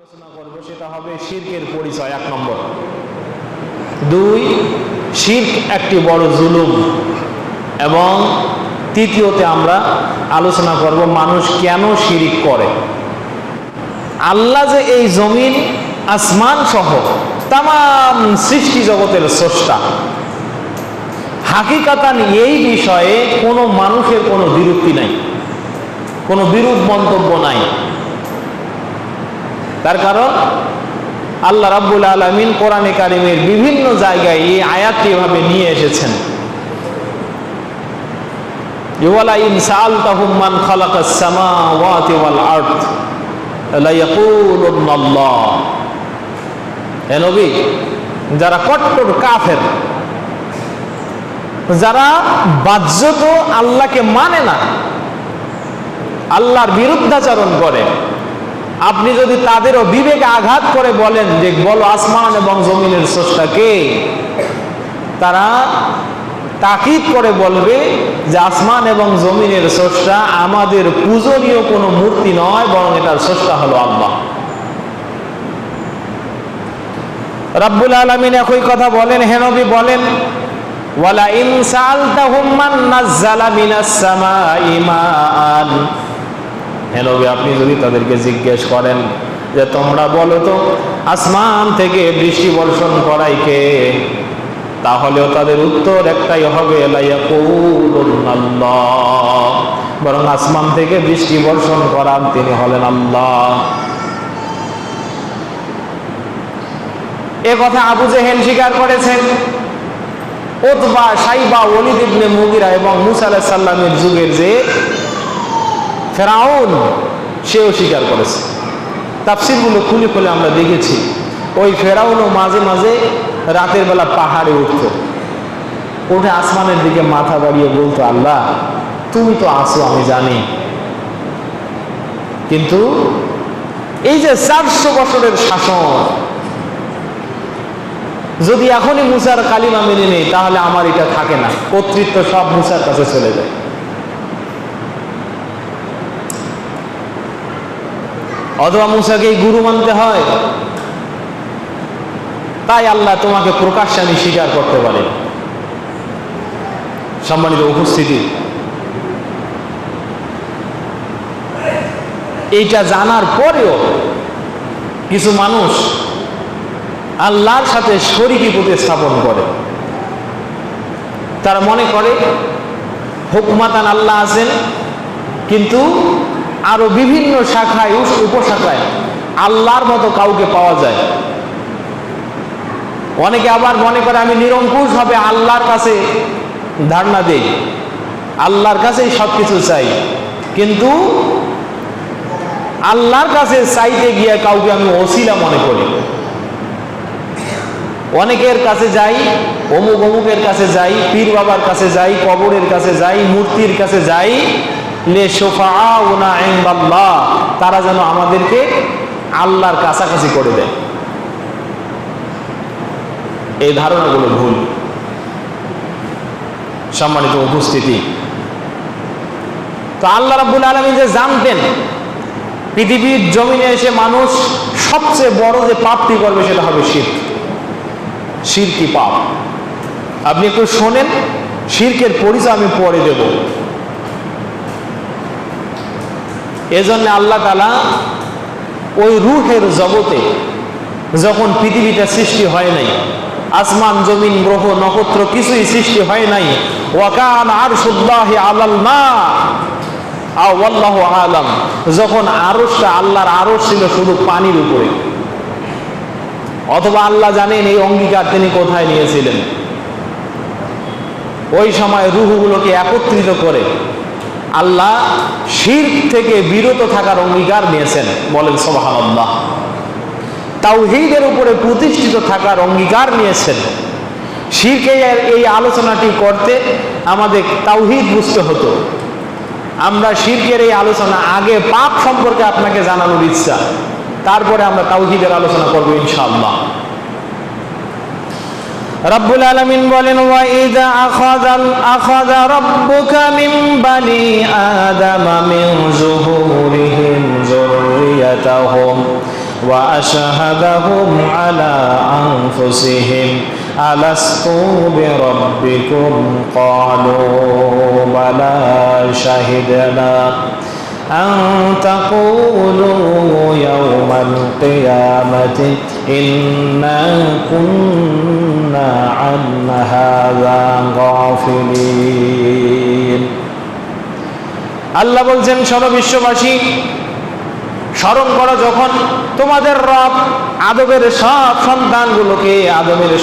আলোচনা করব সেটা হবে শিরকের পরিচয় 1 নম্বর। 2, শিরক একটি বড় জুলুম, এবং তৃতীয়তে আমরা আলোচনা করব মানুষ কেন শিরক করে। আল্লাহ যে এই জমিন আসমান সহ তামাম সৃষ্টি জগতের স্রষ্টা, হাকিকাতান এই বিষয়ে কোনো মানুষের কোনো বিরক্তি নাই, কোনো বিরূপ মন্তব্য নাই। তার কারণ আল্লাহ রাব্বুল আলামিন কোরআনে কারিমের বিভিন্ন জায়গায় এই আয়াতটি এভাবে নিয়ে এসেছেন। ওয়ালা ইন সাআলতাহুম মান খালাকাস সামাওয়াতি ওয়াল আরদ লা ইয়াকুলুনাল্লাহ। হে নবী, যারা কট্টর কাফের, যারা বাহ্যত আল্লাহকে মানে না, আল্লাহর বিরুদ্ধাচরণ করে, আপনি যদি তাদেরও বিবেকে আঘাত করে বলেন যে বলো আসমান এবং জমিনের স্রষ্টা কে, তারা তাকিদ করে বলবে যে আসমান এবং জমিনের স্রষ্টা আমাদের পূজনীয় কোনো মূর্তি নয়, বরং এটার স্রষ্টা হলো আল্লাহ। রাব্বুল আলামিন একই কথা বলেন, হে নবী বলেন, ওয়ালা ইন সাআলতাহুম মান নাযালা মিনাস সামাই মাআন। হে নবী, আপনি যদি তাদেরকে জিজ্ঞেস করেন যে তোমরা বলো তো আসমান থেকে বৃষ্টি বর্ষণ করাই কে, তাহলেও তাদের উত্তর একটাই হবে, লা ইয়াকুলুনাল্লাহ, বরং আসমান থেকে বৃষ্টি বর্ষণ করান তিনি হলেন আল্লাহ। এ কথা আবু জেহেল স্বীকার করেছেন, উতবা, সাইবা, ওলীদ ইবনে মুগীরা এবং মূসা আলাইহিস সালামের যুগের যে ফেরাউন, সেও স্বীকার করেছে। তাফসীরগুলো খুলে খুলে আমরা দেখেছি, ওই ফেরাউনও মাঝে মাঝে রাতের বেলা পাহাড়ে উঠত, উঠে আসমানের দিকে মাথা বাড়িয়ে বলতো, আল্লাহ তুমি তো আছো আমি জানি, কিন্তু এই যে 400 বছরের শাসন, যদি এখনই মূসার কালিমা মেনে নেই তাহলে আমার এটা থাকে না, কর্তৃত্ব সব মূসার কাছে চলে যায়। অথবা মূসাকেই গুরু মানতে হয়, তাই আল্লাহ তোমাকে প্রকাশ্যে আমি স্বীকার করতে পারি। সম্মানিত উপস্থিতি, এইটা জানার পরেও কিছু মানুষ আল্লাহর সাথে শরীকি প্রতিস্থাপন করে। তারা মনে করে হুকমাতান আল্লাহ আছেন, কিন্তু আরো বিভিন্ন শাখায় উপশাখায় আল্লাহর মতো কাউকে পাওয়া যায়। অনেকে আবার মনে করে আমি নিরঙ্কুশ ভাবে আল্লাহর কাছে ধারণা দেই, আল্লাহর কাছেই সবকিছু চাই, কিন্তু আল্লাহর কাছে চাইতে গিয়ে কাউকে আমি ওসিলা মনে করি। অনেকের কাছে যাই, অমুকের কাছে যাই, পীর বাবার কাছে যাই, কবরের কাছে যাই, মূর্তির কাছে যাই, লে শাফাআউনা ইনদাল্লাহ, তারা যেন আমাদেরকে আল্লাহর কাছাকাছি করে দেয়। এই ধারণাগুলো ভুল। সম্মানিত উপস্থিতি, তো আল্লাহ রাব্বুল আলামিন যে জানতেন পৃথিবীর জমিনে এসে মানুষ সবচেয়ে বড় যে পাপটি করবে সেটা হবে শিরক, শিরকি পাপ। আপনি একটু শোনেন, শিরকের পরিচয় আমি পরে দেব। এজন্য আল্লাহ তাআলা ওই রূহের জগতে যখন পৃথিবীটা সৃষ্টি হয় নাই, আসমান জমিন গ্রহ নক্ষত্র কিছুই সৃষ্টি হয় নাই, ওয়াকানা আরশুল্লাহি আলাল মা আও আল্লাহু আলাম, যখন আরশটা আল্লাহর আরশ ছিল শুধু পানির উপরে, অথবা আল্লাহ জানেন এই অঙ্গীকার তিনি কোথায় নিয়েছিলেন। ওই সময় রূহগুলোকে একত্রিত করে আল্লাহ শিরক থেকে বিরত থাকার অঙ্গীকার নিয়েছেন, বলেন সুবহানাল্লাহ। তাওহীদের উপরে প্রতিষ্ঠিত থাকার অঙ্গীকার নিয়েছেন। শিরকের এই আলোচনাটি করতে আমাদের তাওহীদ বুঝতে হতো। আমরা শিরকের এই আলোচনা আগে পাপ সম্পর্কে আপনাকে জানানোর ইচ্ছা, তারপরে আমরা তাওহীদের আলোচনা করব ইনশাআল্লাহ। রাব্বুল আলামিন বলেন, ওয়া ইযা আখাযা রাব্বুকা মিন বানি আদামা মিন যুহুরিহিম যুররিয়াতাহুম وأشهدهم على أنفسهم ألست بربكم قالوا بلى شهدنا أن تقولوا يوم القيامة إنا كنا عن هذا غافلين আল্লাহ বলছেন, শোনো বিশ্ববাসী, স্মরণ করো যখন তোমাদের রব আদমের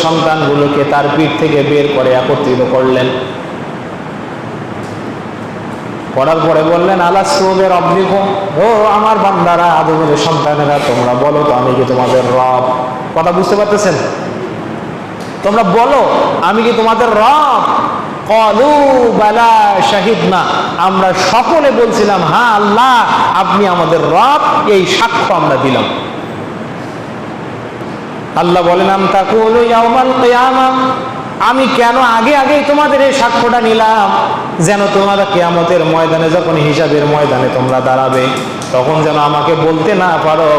সন্তানগুলোকে তার পিঠ থেকে বের করে একত্রিত করলেন। করার পরে বললেন, আলাস্তু বিরব্বিকুম, ও আমার বান্দারা, আদমের সন্তানেরা, তোমরা বলো তো আমি কি তোমাদের রব? কথা বুঝতে পারতেছেন? তোমরা বলো আমি কি তোমাদের রব? ক্বালু বালা শাহিদনা, আমরা সকলে বলছিলাম হ্যাঁ আল্লাহ আপনি আমাদের রব, এই সাক্ষ্য আমরা দিলাম। আল্লাহ বলেন, আম তাকুলু ইয়াউমাল কিয়ামা, আমি কেন আগে আগেই তোমাদের এই সাক্ষ্যটা নিলাম, যেন তোমরা কিয়ামতের ময়দানে, যখন হিসাবের ময়দানে তোমরা দাঁড়াবে, তখন যেন আমাকে বলতে না পারো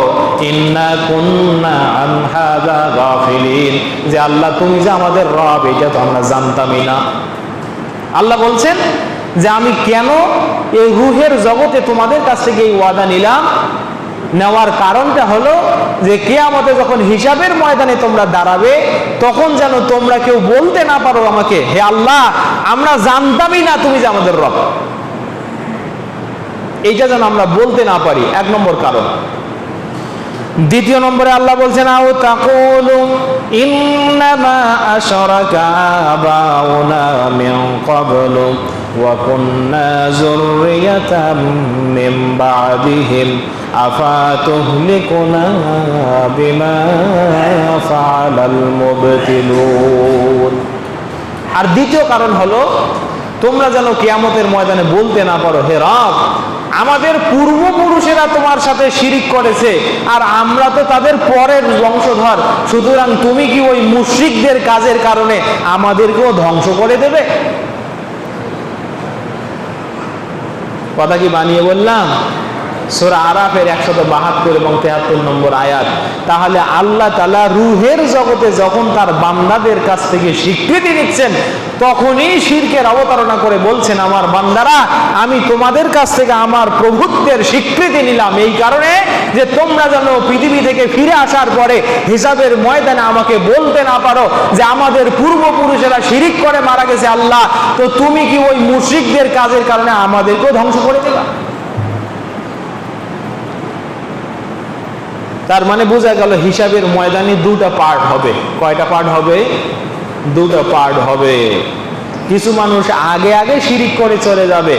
ইন্না কুন্না আন হাযা গাফিলিন, যে আল্লাহ তুমি যে আমাদের রব এটা তো আমরা জানতামই না। আল্লাহ বলছেন যে আমি কেন এই রূহের জগতে তোমাদের কাছ থেকে এই ওয়াদা নিলাম, নেওয়ার কারণটা হলো যে কিয়ামতে যখন হিসাবের ময়দানে তোমরা দাঁড়াবে, তখন যেন তোমরা কেউ বলতে না পারো আমাকে, হে আল্লাহ আমরা জানতামই না তুমি যে আমাদের রব। এইটা যেন আমরা বলতে না পারি, এক নম্বর কারণ। দ্বিতীয় নম্বরে আল্লাহ বলছেন, আও তাকুলু ইন্নামা আশরাকা আবাউনা মিন ক্বাবলু ওয়া কুন্না যুররিয়াতাম মিন বা'দিহিম আফাতুহলিকুনা বিমা ফাআলাল মুবতিলুন। আর দ্বিতীয় কারণ হলো, তোমরা যেন কিয়ামতের ময়দানে বলতে না পারো, হে রব আমাদের পূর্বপুরুষেরা তোমার সাথে শিরিক করেছে আর আমরা তো তাদের পরের বংশধর, সুতরাং তুমি কি ওই মুশরিকদের কাজের কারণে আমাদেরকেও ধ্বংস করে দেবে? কথা কি বানিয়ে বললাম? সূরা আরাফের 172 এবং 73 নম্বর আয়াত। তাহলে আল্লাহ তাআলা রূহের জগতে যখন তার বান্দাদের কাছ থেকে স্বীকৃতি দিচ্ছেন, তখনই শিরকের অবতারণা করে বলছেন, আমার বান্দারা আমি তোমাদের কাছ থেকে আমার প্রভুত্বের স্বীকৃতি নিলাম এই কারণে যে তোমরা যেন পৃথিবী থেকে ফিরে আসার পরে হিসাবের ময়দানে আমাকে বলতে না পারো যে আমাদের পূর্বপুরুষেরা শিরিক করে মারা গেছে, আল্লাহ তো তুমি কি ওই মুশরিকদের কাজের কারণে আমাদেরকেও ধ্বংস করে দেবা? তার মানে বোঝা গেল হিসাবের ময়দানে দুটা পার্ট হবে। কয়টা পার্ট হবে? দুটা পার্ট হবে। কিছু মানুষ আগে আগে শিরিক করে চলে যাবে,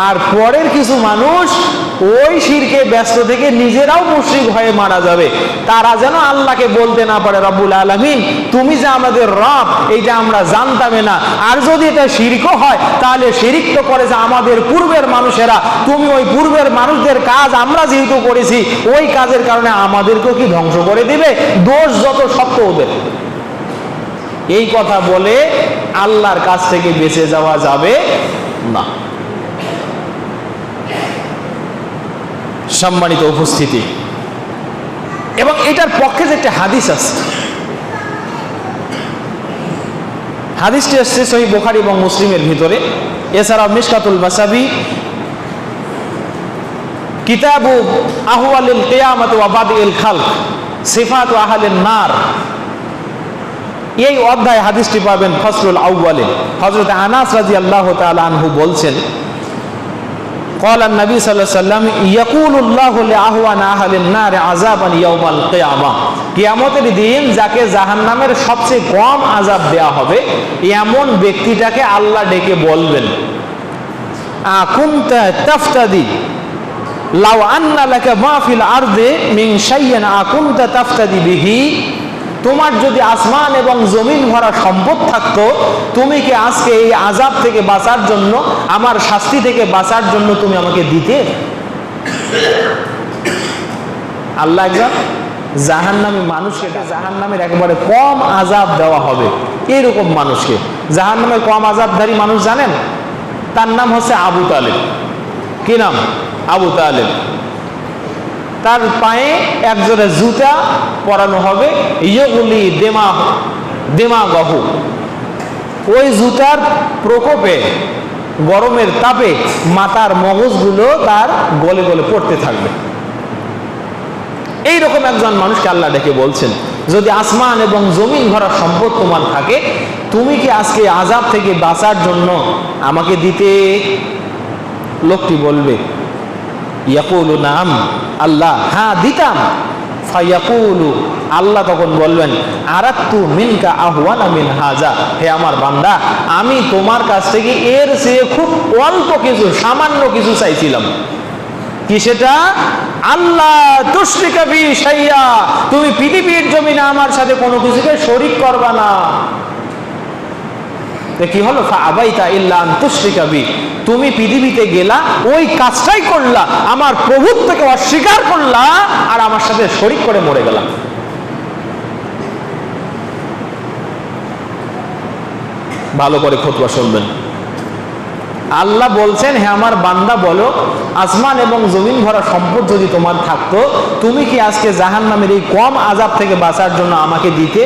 আর পরের কিছু মানুষ ওই শিরকে ব্যস্ত থেকে নিজেরাও মুশরিক হয়ে মারা যাবে। তারা যেন আল্লাহকে বলতে না পারে, রব্বুল আলামিন তুমি যে আমাদের রব এইটা আমরা জানতামই না, আর যদি এটা শিরকও হয় তাহলে শিরিক তো করেছে আমাদের পূর্বের মানুষেরা, তুমি ওই পূর্বের মানুষদের কাজ আমরা যেহেতু করেছি ওই কাজের কারণে আমাদেরকেও কি ধ্বংস করে দিবে? দোষ যত সত্য ওদের। এই কথা বলে আল্লাহর কাছ থেকে বেঁচে যাওয়া যাবে না। সম্মানিত উপস্থিতি, এবং এটার পক্ষে যে একটা হাদিস আছে, হাদিসটি আসছে সহিহ বুখারী এবং মুসলিমের ভিতরে, এছাড়াও মিশকাতুল মাসাবি, কিতাবু আহওয়ালিল কিয়ামত ওয়া বাদিল খালক, সিফাতু আহলিন নার, এই অধ্যায় হাদিসটি পাবেন ফসলুল আউয়ালে। হযরত আনাস রাদিয়াল্লাহু তাআলা আনহু বলছেন, قال النبي صلى الله عليه وسلم يقول الله لأهوان أهل النار عذابا يوم القيامة, কিয়ামতের দিন যাকে জাহান্নামের সবচেয়ে কম আযাব দেয়া হবে এমন ব্যক্তিটাকে আল্লাহ ডেকে বলবেন, আকুনতা তাফতাদি লাউ আন্না লাকা মা ফিল আরদি মিন শাইইন আকুনতা তাফতাদি বিহি, তোমার যদি আসমান এবং জমিন ভরা সম্পদ থাকতো, তুমি কি আজকে এই আযাব থেকে বাঁচার জন্য, আমার শাস্তি থেকে বাঁচার জন্য তুমি আমাকে দিতে? আল্লাহ একজন জাহান্নামী মানুষকে, জাহান্নামের একেবারে কম আযাব দেওয়া হবে এরকম মানুষকে। জাহান্নামের কম আযাবধারী মানুষ জানেন? তার নাম হচ্ছে আবু তালেব। কি নাম? আবু তালেব। তার পায়ে একজোড়া জুতা পরানো হবে, ইয়গুলি দেমাগহু, ওই জুতার প্রকোপে গরমের তাপে মাথার মগজগুলো তার গলে গলে পড়তে থাকবে। এইরকম একজন মানুষকে আল্লাহ ডেকে বলছেন, যদি আসমান এবং জমিন ভরা সম্পদ তোমার থাকে, তুমি কি আজকে আযাব থেকে বাঁচার জন্য আমাকে দিতে? লোকটি বলবে, ইয়াকুলু নাম, আল্লাহ হ্যাঁ দিতাম। ফায়াকুলু, আল্লাহ তখন বলবেন, আরাত্তু মিনকা আহওয়ানা মিন হাজা, হে আমার বান্দা, আমি তোমার কাছ থেকে এর চেয়ে খুব অল্প কিছু, সামান্য কিছু চাইছিলাম। কি সেটা? আল্লাহ তুশরিকা বি শাইয়া, তুমি পৃথিবীর জমিনে আমার সাথে কোনো কিছুকে শরীক করবা না। কি হলো? ফাআবাইতা ইল্লা আন তুশরিকা বি, তুমি পৃথিবীতে গেলা, ওই কাজটাই করলা, আমার প্রভুত্বকে অস্বীকার করলা, আর আমার সাথে শরীক করে মরে গেলাম। ভালো করে খুতবা শুনবেন। আল্লাহ বলছেন, হে আমার বান্দা বলো, আসমান এবং জমিন ভরা সম্পদ যদি তোমার থাকতো, তুমি কি আজকে জাহান্নামের এই কম আযাব থেকে বাঁচার জন্য আমাকে দিতে?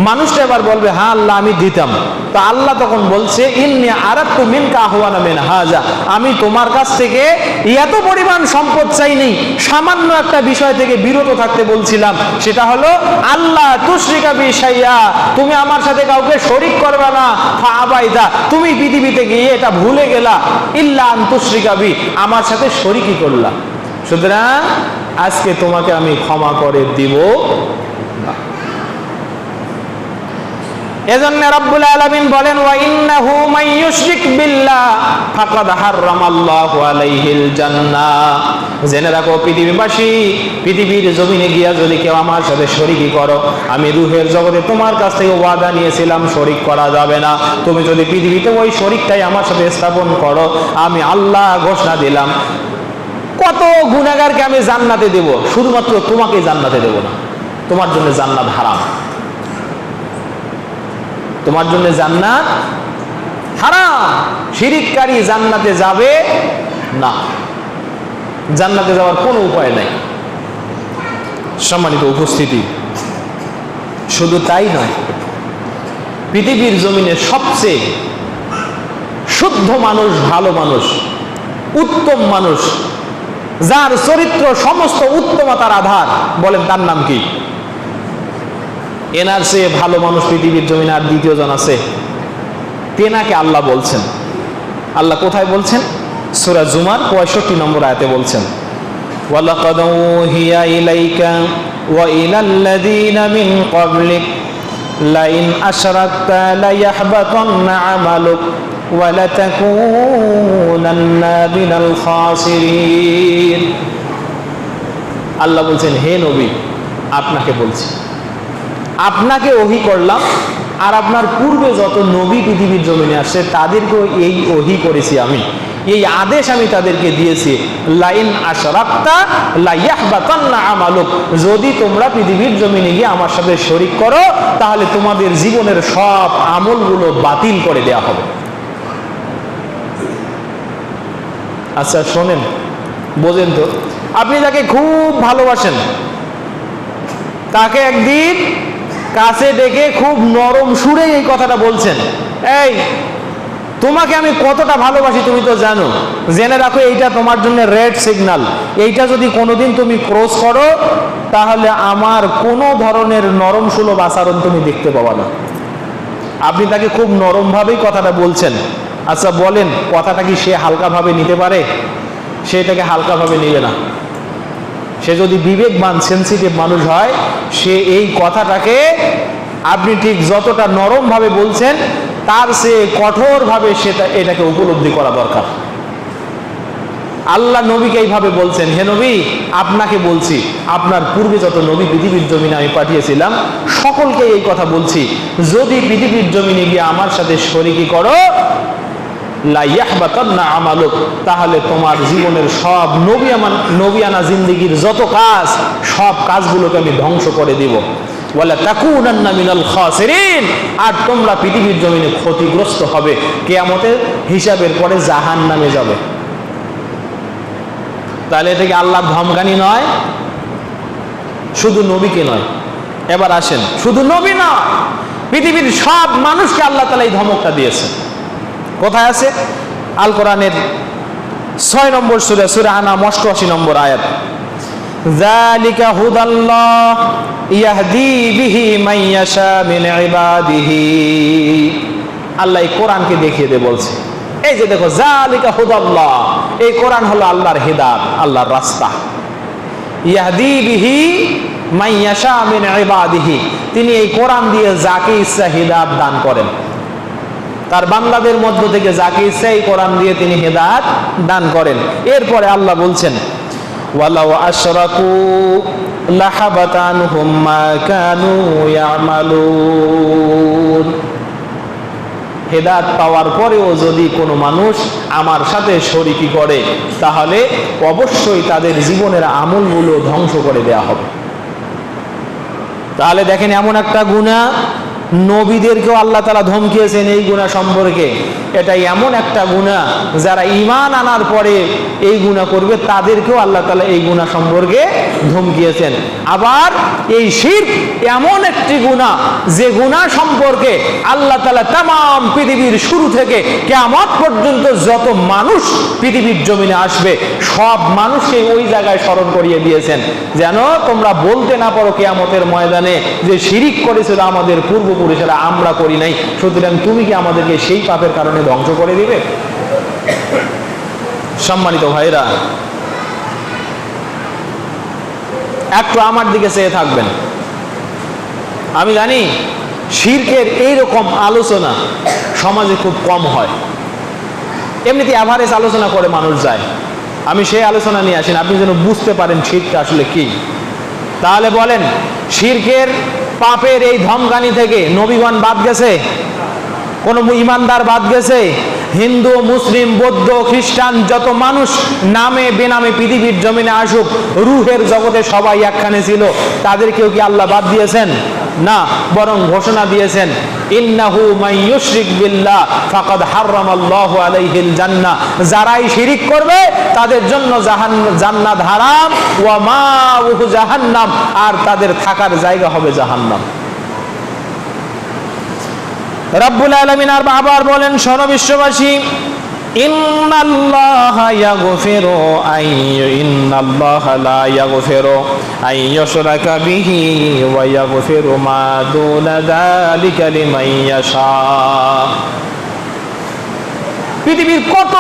মানুষটা এবার বলবে, হ্যাঁ আল্লাহ আমি দিতাম। তো আল্লাহ তখন বলছে, ইন্নী আরাদতু মিনকা আহওয়ানা মিন হাযা, আমি তোমার কাছ থেকে এত পরিমাণ সম্পদ চাইনি, সামান্য একটা বিষয় থেকে বিরত থাকতে বলছিলাম। সেটা হলো আল্লাহ তুশরিকা বি শাইয়া, তুমি আমার সাথে কাউকে শরীক করবে না। ফাআবাইতা, তুমি পৃথিবীতে গিয়ে এটা ভুলে গেলা। ইল্লা আন তুশরিকা বি, আমার সাথে শরীকই করলা। সুতরাং আজকে তোমাকে আমি ক্ষমা করে দিব। এজন্য রব্বুল আলামিন বলেন, ওয়া ইন্নাহু মান ইউশরিক বিল্লাহ ফাকাদ হারামাল্লাহু আলাইহিল জান্নাহ, জেনে রাখো পৃথিবীবাসী, পৃথিবীর জমিনে গিয়া যদি কেউ আমার সাথে শরীকি করো, আমি রূহের জগতে তোমার কাছ থেকে ওয়াদা নিয়েছিলাম শরীক করা যাবে না। তুমি যদি পৃথিবীতে ওই শরীকটাই আমার সাথে স্থাপন করো, আমি আল্লাহ ঘোষণা দিলাম কত গুনাহগারকে আমি জান্নাতে দেব, শুধুমাত্র তোমাকে জান্নাতে দেব না। তোমার জন্য জান্নাত হারাম, তোমার জন্য জান্নাত হারাম। শিরিককারী জান্নাতে যাবে না, জান্নাতে যাওয়ার কোনো উপায় নাই। সম্মানিত উপস্থিতি, শুধু তাই নয়, পৃথিবীর জমিনে সবচেয়ে শুদ্ধ মানুষ, ভালো মানুষ, উত্তম মানুষ, যার চরিত্র সমস্ত উত্তমতার আধার, বলেন তার নাম কি? এনার চেয়ে ভালো মানুষ পৃথিবীর জমিনে আর দ্বিতীয় জন আছে? তেনাকে আল্লাহ বলছেন। আল্লাহ কোথায় বলছেন? সূরা জুমার 65 নম্বর আয়াতে বলছেন, ওয়ালাকাদ উহিয়া ইলাইকা ওয়া ইলাল্লাযীনা মিন ক্বাবলিক লাইন আশরাকতা লায়াহবাতান্না আমালুক ওয়া লাতাকুনান্না মিনাল খাসিরিন। আল্লাহ বলছেন, হে নবী, আপনাকে বলছি, আপনাকে ওহী করলাম, আর আপনার পূর্বে যত নবী পৃথিবীর জমিনে আসছে তাদেরকেও এই ওহী করেছি আমি, এই আদেশ আমি তাদেরকে দিয়েছি, লাইন আশরাকতা লায়াহবাতান্না আমালুক, যদি তোমরা পৃথিবীর জমিনে গিয়ে আমার সাথে শরীক করো, তাহলে তোমাদের জীবনের সব আমলগুলো বাতিল করে দেয়া হবে। আচ্ছা শোনেন, বোঝেন তো, আপনি যাকে খুব ভালোবাসেন, তাকে একদিন কাছে ডেকে খুব নরম সুরে এই কথাটা বলছেন, এই তোমাকে আমি কতটা ভালোবাসি তুমি তো জানো, জেনে রাখো এইটা তোমার জন্য রেড সিগন্যাল, এইটা যদি কোনোদিন তুমি ক্রস করো, তাহলে আমার কোনো ধরনের নরম সুলভ আচরণ তুমি দেখতে পাবা না। আপনি তাকে খুব নরমভাবেই কথাটা বলছেন। আচ্ছা বলেন, কথাটা কি সে হালকাভাবে নিতে পারে? সে এটাকে হালকাভাবে নেবে না। সে যদি বিবেকবান, সেন্সিটিভ মানুষ হয়, সে এই কথাটাকে আপনি ঠিক যতটা নরমভাবে বলছেন, তার সে কঠোরভাবে এটাকে উপলব্ধি করা দরকার। আল্লাহ নবীকে এইভাবে বলছেন, হে নবী, আপনাকে বলছি, আপনার পূর্বে যত নবী পৃথিবীর জমিনে আমি পাঠিয়েছিলাম, সকলকে এই কথা বলছি, যদি পৃথিবীর জমিনে গিয়ে আমার সাথে শরীকি করো, লায়াহবাতান্না আমালুক, তাহলে তোমার জীবনের সব নবিয়ানা জিন্দেগির যত কাজ, সব কাজগুলোকে আমি ধ্বংস করে দিব। ওয়ালা তাকুনান্না মিনাল খাসিরিন, আর তোমরা পৃথিবীর জমিনে ক্ষতিগ্রস্ত হবে, কিয়ামতের হিসাবের পরে জাহান্নামে যাবে। তাহলে এটা কি আল্লাহর ধমকানি নয়? শুধু নবীকে নয়, এবার আসেন, শুধু নবী নয়, পৃথিবীর সব মানুষকে আল্লাহ তাআলা এই ধমকটা দিয়েছেন। কোথায় আছে? আল কোরআনের 6 নম্বর সূরা আনাম 88 নম্বর আয়াত, যালিকা হুদাল্লাহ ইয়াহদি বিহি মান ইয়াশা মিন ইবাদিহি। আল্লাহ এই কোরআনকে দেখিয়ে দিয়ে বলছে, এই যে দেখো, যালিকা হুদাল্লাহ, এই কোরআন হলো আল্লাহর হিদায়াত, আল্লাহর রাস্তা। ইয়াহদি বিহি মান ইয়াশা মিন ইবাদিহি, তিনি এই কোরআন দিয়ে যাকে ইচ্ছা হিদায়াত দান করেন। তার বান্দাদের মধ্য থেকে যাকে ইচ্ছা এই কোরআন দিয়ে তিনি হিদায়াত দান করেন। এরপরে আল্লাহ বলছেন, ওয়ালাউ আশরাকু লাহাবাতা আনহুম মা কানু ইয়ামালুন। হিদায়াত পাওয়ার পরেও যদি কোনো মানুষ আমার সাথে শরীকি করে, তাহলে অবশ্যই তাদের জীবনের আমলগুলো ধ্বংস করে দেয়া হবে। তাহলে দেখেন, এমন একটা গুনাহ নবীদেরকেও আল্লাহ তাআলা ধমকিয়েছেন এই গুনাহ সম্পর্কে। এটা এমন একটা গুনাহ যারা ঈমান আনার পরে এই গুনাহ করবে তাদেরকেও আল্লাহ তাআলা এই গুনাহ সম্পর্কে ধমকিয়েছেন। আবার এই শিরক এমন একটি গুনাহ যে গুনাহ সম্পর্কে আল্লাহ তাআলা तमाम পৃথিবীর শুরু থেকে কিয়ামত পর্যন্ত যত মানুষ পৃথিবীর জমিনে আসবে সব মানুষকে ওই জায়গায় স্মরণ করিয়ে দিয়েছেন, যেন তোমরা বলতে না পারো কিয়ামতের ময়দানে যে শিরক করেছিল আমাদের পূর্বপুরুষেরা, আমরা করি নাই, সুতরাং তুমি কি আমাদেরকে সেই পাপের কারণে ধ্বংস করে দিবে? সম্মানিত ভাইরা, একটু আমার দিকে চেয়ে থাকবেন। আমি জানি শিরকের এইরকম আলোচনা সমাজে খুব কম হয়, এমনিতে অ্যাভারেজ আলোচনা করে মানুষ যায়। আমি সেই আলোচনা নিয়ে আসি আপনি যেন বুঝতে পারেন শিরকটা আসলে কি। তাহলে বলেন, শিরকের পাপের এই ধমকানি থেকে নবীগণ বাদ গেছে? কোন ইমানদার বাদ গেছে? হিন্দু, মুসলিম, বৌদ্ধ, খ্রিস্টান যত মানুষ নামে বেনামে পৃথিবীর জমিনে আসুক, রূহের জগতে সবাই একখানে ছিল, তাদেরকেও কি আল্লাহ বাদ দিয়েছেন? না, বরং ঘোষণা দিয়েছেন, ইন্নাহু মান ইউশরিক বিল্লাহ ফাকাদ হারামাল্লাহু আলাইহিল জান্নাহ। যারাই শিরিক করবে তাদের জন্য জান্নাত হারাম, ওয়া মাউহু জাহান্নাম, আর তাদের থাকার জায়গা হবে জাহান্নাম। রব্বুল আলামিন আর আবার বলেন, শোনো বিশ্ববাসী, ইন্নাল্লাহা লা ইয়াগফিরু আন ইউশরাকা বিহি ওয়া ইয়াগফিরু মা দুনা যালিকা লিমান ইয়াশা। পৃথিবীর কত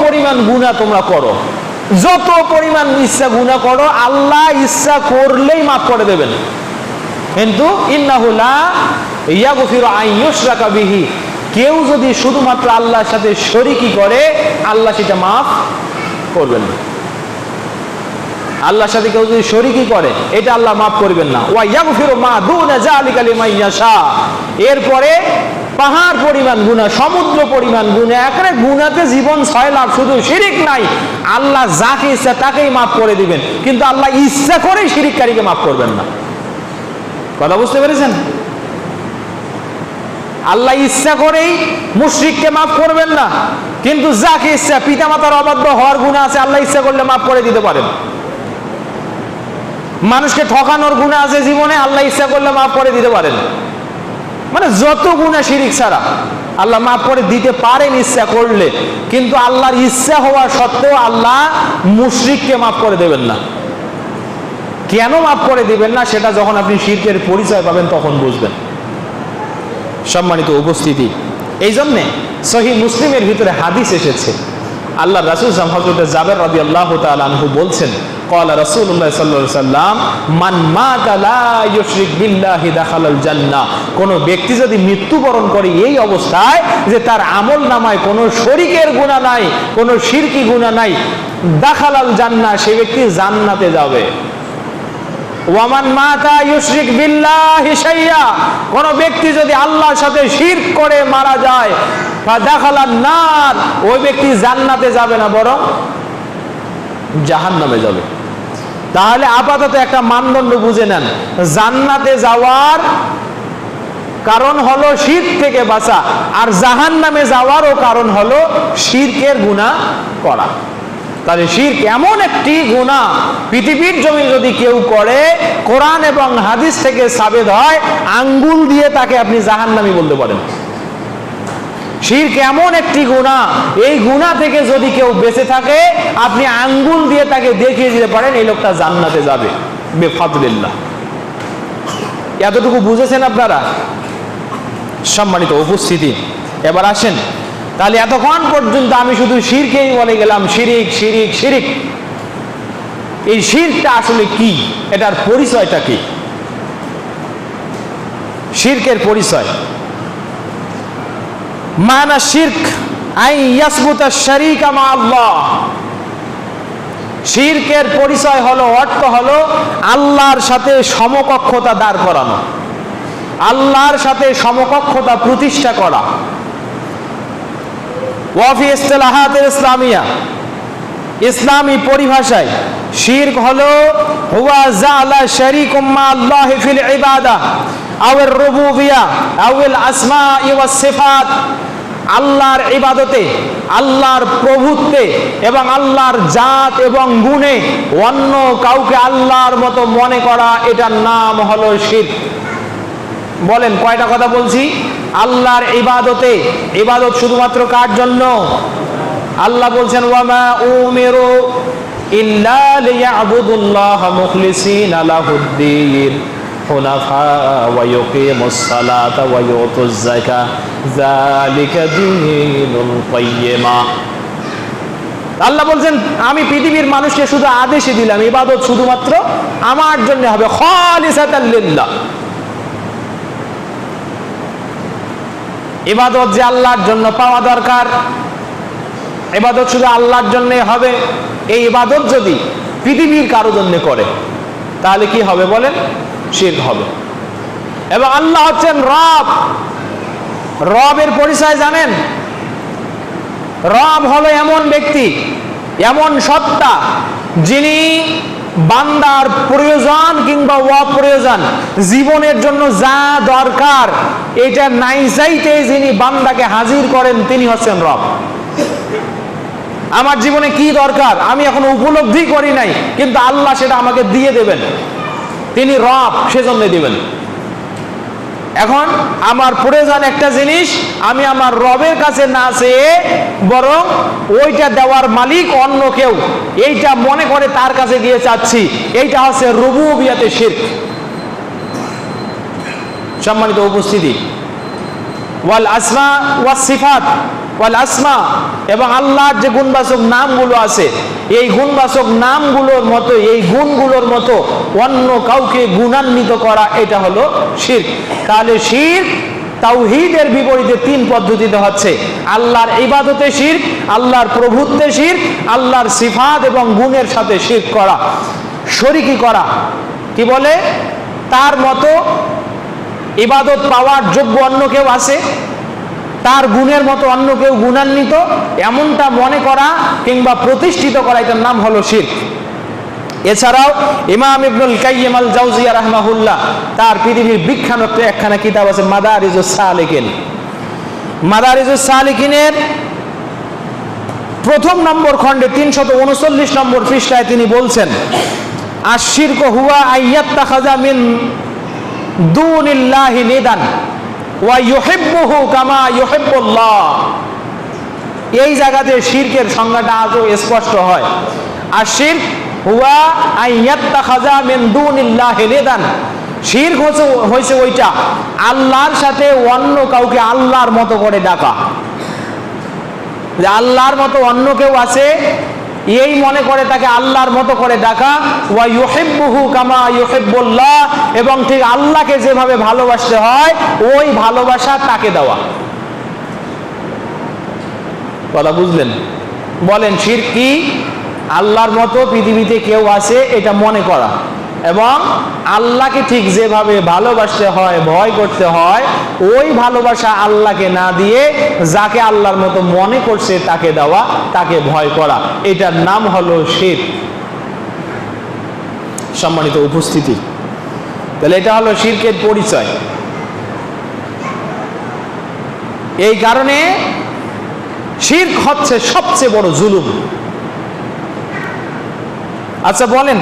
পরিমাণ গুনাহ তোমরা করো, যত পরিমাণ ইচ্ছা গুনাহ করো, আল্লাহ ইচ্ছা করলেই মাফ করে দেবেন। কিন্তু ইন্নাহু লা ইয়াগফিরু আন ইউশরাকা বিহি, কেউ যদি শুধুমাত্র আল্লাহর সাথে শরীকি করে আল্লাহ সেটা মাফ করবেন না। আল্লাহর সাথে কেউ যদি শরীকি করে এটা আল্লাহ মাফ করবেন না। ওয়া ইয়াগফিরু মা দুনা যালিকা লিমান ইয়াশা। এরপরে পাহাড় পরিমাণ গুনাহ, সমুদ্র পরিমাণ গুনাহ, একেবারে গুনাহতে জীবন ছয়লাভ, শুধু শিরিক নাই, আল্লাহ যাকে ইচ্ছা তাকেই মাফ করে দিবেন, কিন্তু আল্লাহ ইচ্ছা করেই শিরিককারীকে মাফ করবেন না। কথা বুঝতে পেরেছেন? আল্লাহ ইচ্ছা করেই মুশরিককে মাফ করবেন না, কিন্তু যাকে ইচ্ছা, পিতামাতার অবাধ্য হওয়ার গুনাহ আছে, আল্লাহ ইচ্ছা করলে মাফ করে দিতে পারেন। মানুষকে ঠকানোর গুনাহ আছে জীবনে, আল্লাহ ইচ্ছা করলে মাফ করে দিতে পারেন। মানে যত গুনাহ শিরিক ছাড়া আল্লাহ মাফ করে দিতে পারেন ইচ্ছা করলে, কিন্তু আল্লাহর ইচ্ছা হওয়া সত্ত্বেও আল্লাহ মুশরিককে মাফ করে দেবেন না। কেন মাফ করে দিবেন না সেটা যখন আপনি শিরকের পরিচয় পাবেন তখন বুঝবেন। সম্মানিত উপস্থিতি, এই জন্যে সহিহ মুসলিমের ভিতরে হাদিস এসেছে, আল্লাহ রাসূল হযরত জাবের রাদিয়াল্লাহু তাআলা আনহু বলছেন, ক্বালা রাসূলুল্লাহ সাল্লাল্লাহু আলাইহি সাল্লাম, মান মাতা লা ইউশরিক বিল্লাহি দাখালাল জান্নাহ। কোন ব্যক্তি যদি মৃত্যুবরণ করে এই অবস্থায় যে তার আমল নামায় কোনো শরীকের গুনাহ নাই, কোনো শিরকি গুনাহ নাই, দাখালাল জান্নাহ, সে ব্যক্তি জান্নাতে যাবে। ওয়ামান মাতা ইউশরিক বিল্লাহি শাইয়া, কোন ব্যক্তি যদি আল্লাহর সাথে শিরক করে মারা যায়, ফাদাখালান নার, ওই ব্যক্তি জান্নাতে যাবে না, বরং জাহান্নামে যাবে। তাহলে আপাতত একটা মানদণ্ড বুঝে নেন, জান্নাতে যাওয়ার কারণ হলো শিরক থেকে বাঁচা, আর জাহান্নামে যাওয়ারও কারণ হলো শিরকের গুনাহ করা। তাহলে শিরক এমন একটি গুনাহ, পৃথিবীর জমি যদি কেউ করে, কোরআন এবং হাদিস থেকে সাবেত হয়, আঙ্গুল দিয়ে তাকে আপনি জাহান্নামী বলতে পারেন। শিরক এমন একটি গুনাহ, এই গুনাহ থেকে যদি কেউ বেঁচে থাকে, আপনি আঙ্গুল দিয়ে তাকে দেখিয়ে দিতে পারেন এই লোকটা জান্নাতে যাবে বেফাদলিল্লাহ। এতটুকু বুঝেছেন আপনারা? সম্মানিত উপস্থিতি, এবার আসেন, তাহলে এতক্ষণ পর্যন্ত আমি শুধু শিরকেই বলে গেলাম, শিরিক শিরিক শিরিক। এই শিরকটা আসলে কি, এটার পরিচয়টা কি? শিরকের পরিচয়, মানা শিরক আই ইয়াসবুতা শারীকা মা আল্লাহ। শিরকের পরিচয় হলো, অর্থ হলো আল্লাহর সাথে সমকক্ষতা দাঁড় করানো, আল্লাহর সাথে সমকক্ষতা প্রতিষ্ঠা করা। ওয়াফি ইসতিলাহাতিল ইসলামিয়া, ইসলামী পরিভাষায় শিরক হলো হুয়া জাআলা শারীকুম মা আল্লাহি ফিল ইবাদা আওয়ার রুবুবিয়্যা আওয়াল আসমাই ওয়াস সিফাত। আল্লাহর ইবাদতে, আল্লাহর প্রভুত্বে এবং আল্লাহর জাত এবং গুণে অন্য কাউকে আল্লাহর মতো মনে করা, এটার নাম হলো শিরক। বলেন কয়টা কথা বলছি? আল্লাহর ইবাদতে, ইবাদত শুধুমাত্র কার জন্য? আল্লাহ বলছেন ওয়ামা উমিরু ইল্লা লিয়াবুদুল্লাহা মুখলিসিনা লাহুদ্দীন হুনাফা ওয়া ইউকিমুস সালাতা ওয়া ইউতুজ যাকাত যালিকা দীনুল কাইয়্যিমা। আল্লাহ বলছেন আমি পৃথিবীর মানুষকে শুধু আদেশই দিলাম, ইবাদত শুধুমাত্র আমার জন্য হবে, খালিসাতাল লিল্লাহ। ইবাদত যে আল্লাহর জন্য পাওয়া দরকার, ইবাদত শুধু আল্লাহর জন্য হবে, এই ইবাদত যদি পৃথিবীর কারো জন্য করে তাহলে কি হবে বলেন? শিরক হবে। এবং আল্লাহ হচ্ছেন রব। রবের পরিচয় জানেন? রব হলো এমন ব্যক্তি, এমন সত্তা, যিনি বান্দার প্রয়োজন কিংবা অপ্রয়োজন, জীবনের জন্য যা দরকার এটা নাই চাইতে যিনি বান্দাকে হাজির করেন, তিনি হচ্ছেন রব। আমার জীবনে কি দরকার আমি এখনো উপলব্ধি করি নাই, কিন্তু আল্লাহ সেটা আমাকে দিয়ে দেবেন, তিনি রব, সেজন্য দিবেন। এখন আমার প্রয়োজন একটা জিনিস, আমি আমার রবের কাছে না চেয়ে বরং ওইটা দেওয়ার মালিক অন্য কেউ, এইটা মনে করে তার কাছে গিয়ে চাচ্ছি, এইটা হচ্ছে রুবুবিয়াতে শিরক। সম্মানিত উপস্থিতি, ওয়াল আসমা ওয়াস সিফাত, ওয়াল আসমা এবং আল্লাহর যে গুণবাচক নামগুলো আছে, এই গুণবাচক নামগুলোর মতো, এই গুণগুলোর মতো অন্য কাউকে গুণান্বিত করা, এটা হলো শিরক। তাহলে শিরক তাওহীদের বিপরীতে তিন পদ্ধতিতে হচ্ছে: আল্লাহর ইবাদতে শিরক, আল্লাহর প্রভুত্বে শিরক, আল্লাহর সিফাত এবং গুণের সাথে শিরক করা, শরীকি করা। কি বলে? তার মতো ইবাদত পাওয়ার যোগ্য অন্য কেউ আছে, তার গুণের মতো অন্য কেউ গুণান্বিত, এমনটা মনে করা কিংবা প্রতিষ্ঠিত করা, এটার নাম হলো শিরক। এছাড়াও ইমাম ইবনুল কাইয়্যিম আল জাওজিয়া রাহমাহুল্লাহ, তার পৃথিবীর বিখ্যাত একখানা কিতাব আছে মাদারিজুস সালিকিন। মাদারিজুস সালিকিনের প্রথম নম্বর খণ্ডে 339 নম্বর পৃষ্ঠায় তিনি বলছেন, আশ-শিরকু হুয়া আইয়াত্তাখাযা মিন দুনিল্লাহি নিদান ওয়া ইউহিব্বুহু কামা ইউহিব্বুল্লাহ। এই জায়গাতে শিরকের সংজ্ঞাটা আজও স্পষ্ট হয়। আশ-শিরক হুয়া আইয়াত্তাখাযা মিন দুনিল্লাহি নিদান, শিরক হইছে ওইটা আল্লাহর সাথে অন্য কাউকে আল্লাহর মতো করে ডাকা, যে আল্লাহর মতো অন্য কেউ আছে এই মনে করে তাকে আল্লাহর মতো করে ডাকা। ওয়া ইউহিব্বুহু কামা ইউহিব্বুল্লাহ, এবং ঠিক আল্লাহকে যেভাবে ভালোবাসতে হয় ওই ভালোবাসা তাকে দেওয়া। কথা বুঝলেন? বলেন শিরক কি? আল্লাহর মতো পৃথিবীতে কেউ আছে এটা মনে করা, এবং আল্লাহকে ঠিক যেভাবে ভালোবাসতে হয়, ভয় করতে হয়, ওই ভালোবাসা আল্লাহকে না দিয়ে যাকে আল্লাহর মতো মনে করছে তাকে দেওয়া, তাকে ভয় করা, এটার নাম হলো শিরক। সম্মানিত উপস্থিতি, তাহলে এটা হলো শিরকের পরিচয়। এই কারণে শিরক হচ্ছে সবচেয়ে বড় জুলুম। আচ্ছা বলেন,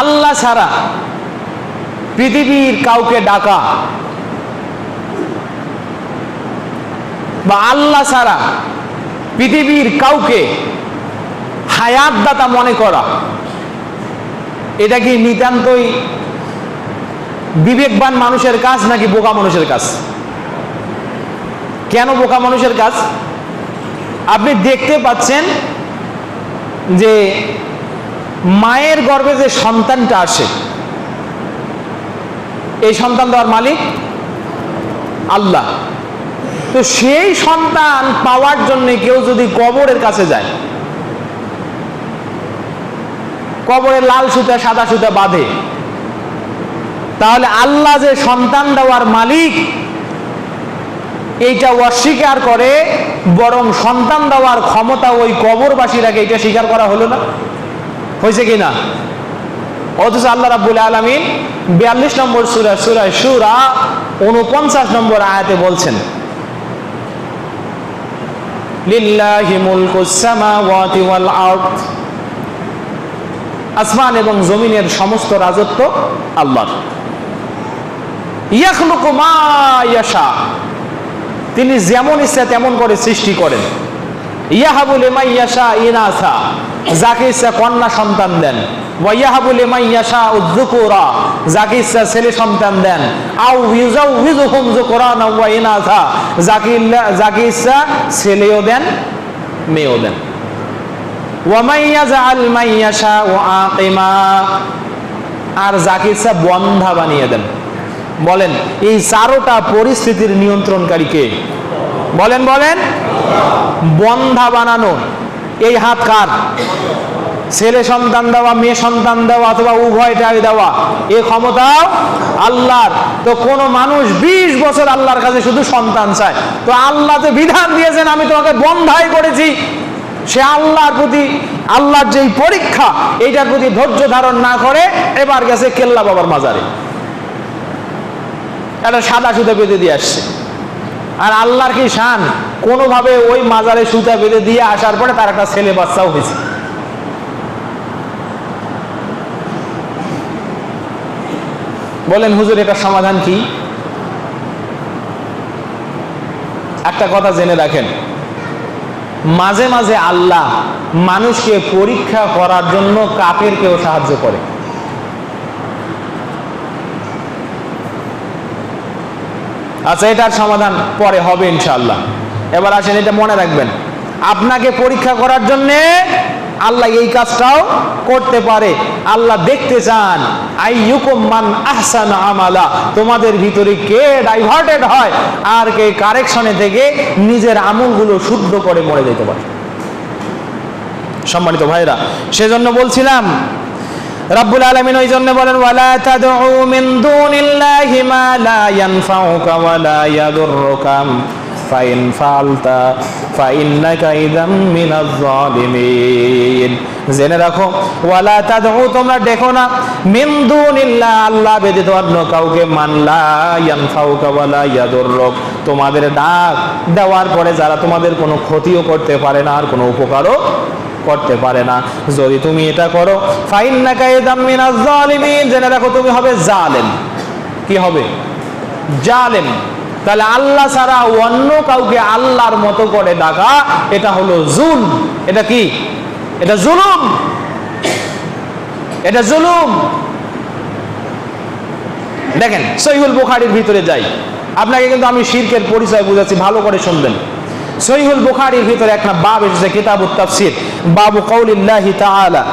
আল্লাহ ছাড়া পৃথিবীর কাউকে ডাকা বা আল্লাহ ছাড়া পৃথিবীর কাউকে হায়াত দাতা মনে করা, এটা কি নিতান্তই বিবেকবান মানুষের কাজ নাকি বোকা মানুষের কাজ? কেন বোকা মানুষের কাজ? আপনি দেখতে পাচ্ছেন যে মায়ের গর্ভে যে সন্তানটা আসে, এই সন্তান দেওয়ার মালিক আল্লাহ। তো সেই সন্তান পাওয়ার জন্য কেউ যদি কবরের কাছে যায়, কবরে লাল সুতা সাদা সুতা বাঁধে, তাহলে আল্লাহ যে সন্তান দেওয়ার মালিক এইটা অস্বীকার করে, বরং সন্তান দেওয়ার ক্ষমতা ওই কবরবাসীরাকে এটা স্বীকার করা হলো না? হয়েছে কিনা? অথচ আল্লাহ রাব্বুল আলামিন 42 নম্বর সূরা সূরা 49 নম্বর আয়াতে বলছেন, লিল্লাহি মুলকুস সামাওয়াতি ওয়াল আরদ, আসমান এবং জমিনের সমস্ত রাজত্ব আল্লাহর। ইয়াখলুকু মা ইয়াশা, তিনি যেমন ইচ্ছা তেমন করে সৃষ্টি করেন। ইয়াহাবু লিমান ইয়াশা ইনাসা, যাকে ইচ্ছা কন্যা সন্তান দেন। ওয়া ইয়াহাবু লিমান ইয়াশা যুকুরা, যাকে ইচ্ছা ছেলে সন্তান দেন। আও ইউজাউযুহুম যুকুরানা ওয়া ইনাসা, যাকে ইচ্ছা ছেলেও দেন মেয়েও দেন। ওয়া মান ইয়াজআল মান ইয়াশা আকিমা, আর যাকে ইচ্ছা বন্ধা বানিয়ে দেন। বলেন এই চারোটা পরিস্থিতির নিয়ন্ত্রণকারী কে? বলেন বলেন। বন্ধা বানানো এই হাত কার? ছেলে সন্তান দেওয়া, মেয়ে সন্তান দেওয়া, অথবা উভয়টাই দেওয়া, এই ক্ষমতাও আল্লাহর। তো কোন মানুষ 20 বছর আল্লাহর কাছে শুধু সন্তান চায়, তো আল্লাহ তো বিধান দিয়েছেন আমি তোমাকে বন্ধাই করেছি। সে আল্লাহর প্রতি, আল্লাহর যেই পরীক্ষা, এইটার প্রতি ধৈর্য ধারণ না করে এবার গেছে কেল্লা বাবার মাজারে, একটা সাদা সুতা বেঁধে দিয়ে আসছে। আর আল্লাহর কি শান, কোনোভাবে ওই মাজারে সুতা বেঁধে দিয়ে আসার পরে তার একটা ছেলে বাচ্চাও হয়েছে। বলেন হুজুর এটার সমাধান কি? একটা কথা জেনে রাখেন, মাঝে মাঝে আল্লাহ মানুষকে পরীক্ষা করার জন্য কাফেরকেও সাহায্য করে। আচ্ছা এটার সমাধান পরে হবে ইনশাআল্লাহ। এবার আসেন, এটা মনে রাখবেন, আপনাকে পরীক্ষা করার জন্য আল্লাহ এই কাজটাও করতে পারে। আল্লাহ দেখতে চান আইয়ুকুম মান আহসানা আমালা, তোমাদের ভিতরে কে ডাইভার্টেড হয় আর কে কারেকশনে থেকে নিজের আমলগুলো শুদ্ধ করে মরে যেতে পারে। সম্মানিত ভাইরা, সেজন্য বলছিলাম রব্বুল আলামিন ওই জন্য বলেন, ওয়ালা তাদউ মিন দুনিল্লাহি মা লা ইয়ানফাউকা ওয়া লা ইয়াদুররুকা ফাইন ফালতা ফাইন্নাকা ইযাম মিনাজ জালিমিন। জেনে রাখো, ওয়ালা তাদউ, তোমরা ডেকো না, মিন দুনিল্লাহ, আল্লাহ ব্যতীত অন্য কাউকে, মান লা ইয়ানফাউকা ওয়া লা ইয়াদুররুক, তোমাদের ডাক দেওয়ার পরে যারা তোমাদের কোনো ক্ষতিও করতে পারে না আর কোনো উপকারও করতে পারে না। যদি তুমি এটা করো, ফাইন্নাকা ইযাম মিনাজ জালিমিন, জেনে রাখো তুমি হবে জালেম। কি হবে? জালেম। তাহলে আল্লাহ ছাড়া অন্য কাউকে আল্লাহর মতো করে ডাকা, এটা হলো জুলম। এটা কি? এটা জুলুম, এটা জুলুম। দেখেন সহিহুল বুখারীর ভিতরে যাই, আপনাকে কিন্তু আমি শিরকের পরিচয় বুঝাচ্ছি, ভালো করে শুনবেন। সহিহুল বুখারীর ভিতরে একটা বাব এসেছে, কিতাবুত তাফসীর, বাবু কাউলিল্লাহি তাআলা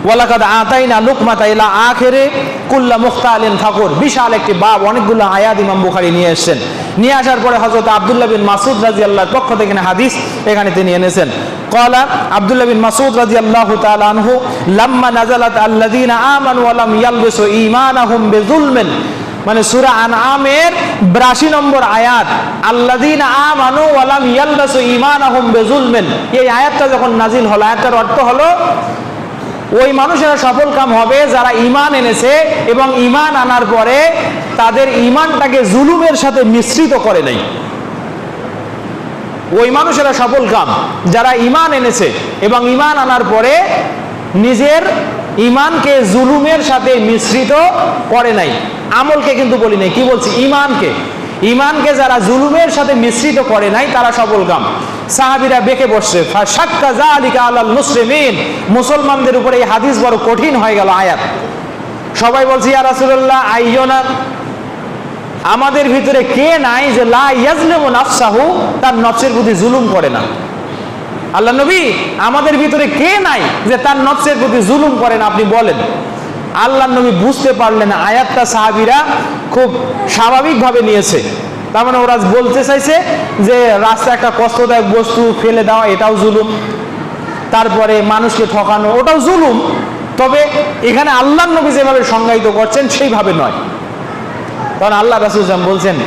ওয়ালাকাদ আতাইনা লুকমাতা ইলা আখিরে কুল্লা মুখতালিন ফাকুর। বিশাল একটি বাব, অনেকগুলো আয়াত ইমাম বুখারী নিয়ে এসেছেন। নিয়ে আসার পরে হযরত আব্দুল্লাহ বিন মাসউদ রাদিয়াল্লাহু পক্ষ থেকে হাদিস এখানে তিনি এনেছেন। ক্বালা আব্দুল্লাহ বিন মাসউদ রাদিয়াল্লাহু তাআলা আনহু, লাম্মা নাযালাত আল্লাযীনা আমানু ওয়া লাম ইয়ালবিসু ঈমানাহুম বিযুলমিন, মানে সূরা আনআমের 82 নম্বর আয়াত, আল্লাযীনা আমানু ওয়া লাম ইয়ালবিসু ঈমানাহুম বিযুলমিন, এই আয়াতটা যখন নাজিল হলো, আয়াতটার অর্থ হলো ওই মানুষেরা সফল কাম হবে যারা ঈমান এনেছে এবং ঈমান আনার পরে তাদের ঈমানটাকে জুলুমের সাথে মিশ্রিত করে নাই। ওই মানুষেরা সফল কাম যারা ঈমান এনেছে এবং ঈমান আনার পরে নিজের ঈমানকে জুলুমের সাথে মিশ্রিত করে নাই। আমলকে কিন্তু বলি নাই, কি বলছি? ঈমানকে। ঈমানকে যারা জুলুমের সাথে মিশ্রিত করে নাই তারা সফল কাম। সাহাবীরা বেঁকে বসছে, ফাশাক্কা যালিকা আলাল মুসলিমিন, মুসলমানদের উপরে এই হাদিস বড় কঠিন হয়ে গেল আয়াত। সবাই বলছে ইয়া রাসূলুল্লাহ আইয়ুনা, আমাদের ভিতরে কে নাই যে লা ইয়াজলিমু নাফসাহু, তার নফসের প্রতি জুলুম করে না? আল্লাহ নবী, আমাদের ভিতরে কে নাই যে তার নফসের প্রতি জুলুম করে না, আপনি বলেন। আল্লাহ নবী বুঝতে পারলেন আয়াতটা সাহাবীরা খুব স্বাভাবিকভাবে নিয়েছে। তার মানে ওরা বলতে চাইছে যে রাস্তায় একটা কষ্টদায়ক বস্তু ফেলে দেওয়া এটাও জুলুম, তারপরে মানুষকে ঠকানো ওটাও জুলুম। তবে এখানে আল্লাহ নবী যেভাবে সংজ্ঞায়িত করছেন সেইভাবে নয়। কারণ আল্লাহ রাসূল বলছেন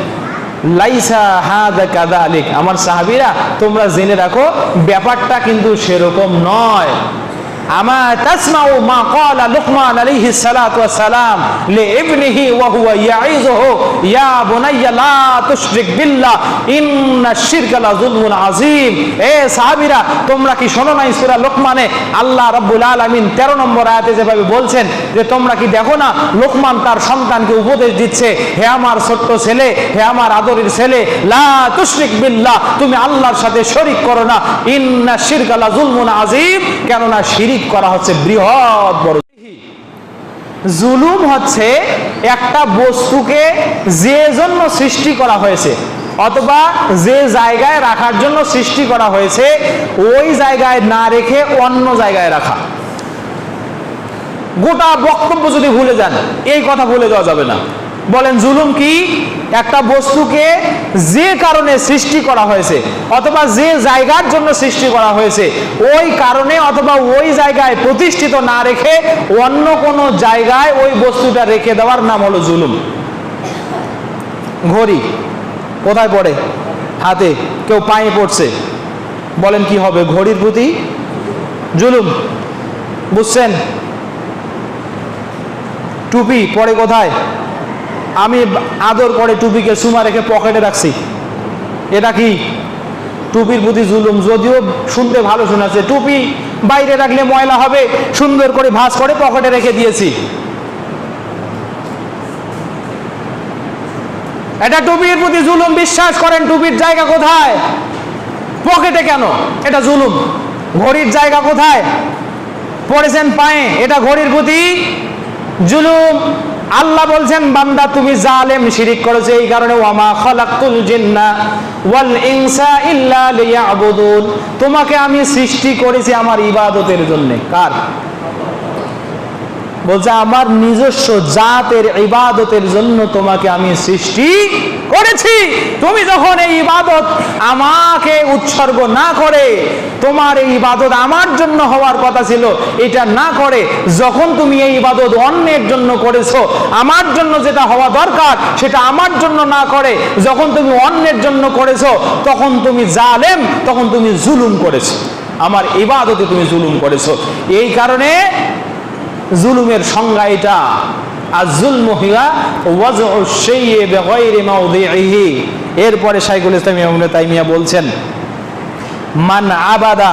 লাইসা হাযা কাযালিক, আমার সাহাবীরা তোমরা জেনে রাখো ব্যাপারটা কিন্তু সেরকম নয়। আমা তাসমাউ মা ক্বালা লুকমান আলাইহিস সালাতু ওয়াস সালাম লিইবনিহি ওয়া হুয়া ইয়াইযুহু ইয়া বুনাইয়া লা তুশরিক বিল্লাহ ইন্নাশ শিরকা লাযুলমুন আযীম। এ সাহাবীরা তোমরা কি শোনো না সূরা লোকমানে আল্লাহ রাব্বুল আলামিন 13 নম্বর আয়াতে যেভাবে বলছেন যে তোমরা কি দেখো না লোকমান তার সন্তানকে উপদেশ দিচ্ছে, হে আমার ছোট্ট ছেলে, হে আমার আদরের ছেলে, লা তুশরিক বিল্লাহ, তুমি আল্লাহর সাথে শরীক করো না, ইন্নাশ শিরকা লাযুলমুন আযীম, কেননা শিরিক করা হচ্ছে বৃহৎ বড়। জুলুম হচ্ছে একটা বস্তুকে যে জন্য সৃষ্টি করা হয়েছে অথবা যে জায়গায় রাখার জন্য সৃষ্টি করা হয়েছে ওই জায়গায় না রেখে অন্য জায়গায় রাখা। গোটা বক্তব্য যদি ভুলে যান, এই কথা ভুলে যাওয়া যাবে না। বলেন জুলুম কি? একটা বস্তুকে যে কারণে সৃষ্টি করা হয়েছে অথবা যে জায়গার জন্য সৃষ্টি করা হয়েছে ওই কারণে অথবা ওই জায়গায় প্রতিষ্ঠিত না রেখে অন্য কোনো জায়গায় ওই বস্তুটা রেখে দেওয়ার নাম হলো জুলুম। ঘড়ি কোথায় পড়ে? হাতে। কেউ পায়ে পড়ছে, বলেন কি হবে? ঘড়ির প্রতি জুলুম। বুঝছেন? টুপি পড়ে কোথায়? আমি আদর করে টুপিকে সুমা রেখে পকেটে রাখছি, এটা কি? টুপির প্রতি জুলুম। যদিও শুনতে ভালো শোনাচ্ছে, টুপি বাইরে রাখলে ময়লা হবে, সুন্দর করে ভাঁজ করে পকেটে রেখে দিয়েছি, এটা টুপির প্রতি জুলুম। বিশ্বাস করেন টুপির জায়গা কোথায়? পকেটে। কেন? এটা জুলুম। ঘড়ির জায়গা কোথায়? পড়েছেন পায়ে, এটা ঘড়ির প্রতি জুলুম। আল্লাহ বলছেন বান্দা তুমি জালেম, শিরিক করেছো, এই কারণে ওয়ামা খালাকতুল জিন্না ওয়াল ইনসা ইল্লা লিয়াবুদুন, তোমাকে আমি সৃষ্টি করেছি আমার ইবাদতের জন্য। কার? বলছে আমার নিজস্ব জাতের ইবাদতের জন্য তোমাকে আমি সৃষ্টি করেছি। তুমি যখন এই ইবাদত আমাকে উৎসর্গ না করে, তোমার এই ইবাদত আমার জন্য হওয়ার কথা ছিল এটা না করে যখন তুমি এই ইবাদত অন্যের জন্য করেছো, আমার জন্য যেটা হওয়া দরকার সেটা আমার জন্য না করে যখন তুমি অন্যের জন্য করেছো, তখন তুমি জালেম, তখন তুমি জুলুম করেছো, আমার ইবাদতে তুমি জুলুম করেছো। এই কারণে জুলুমের সংজ্ঞা এটা। আর জুলমু হিয়া ওয়াজউ শাইয়্যি বিগাইরি মাওদিহি। এরপরে শাইখুল ইসলাম ইবনে তাইমিয়া বলছেন মান আবাদা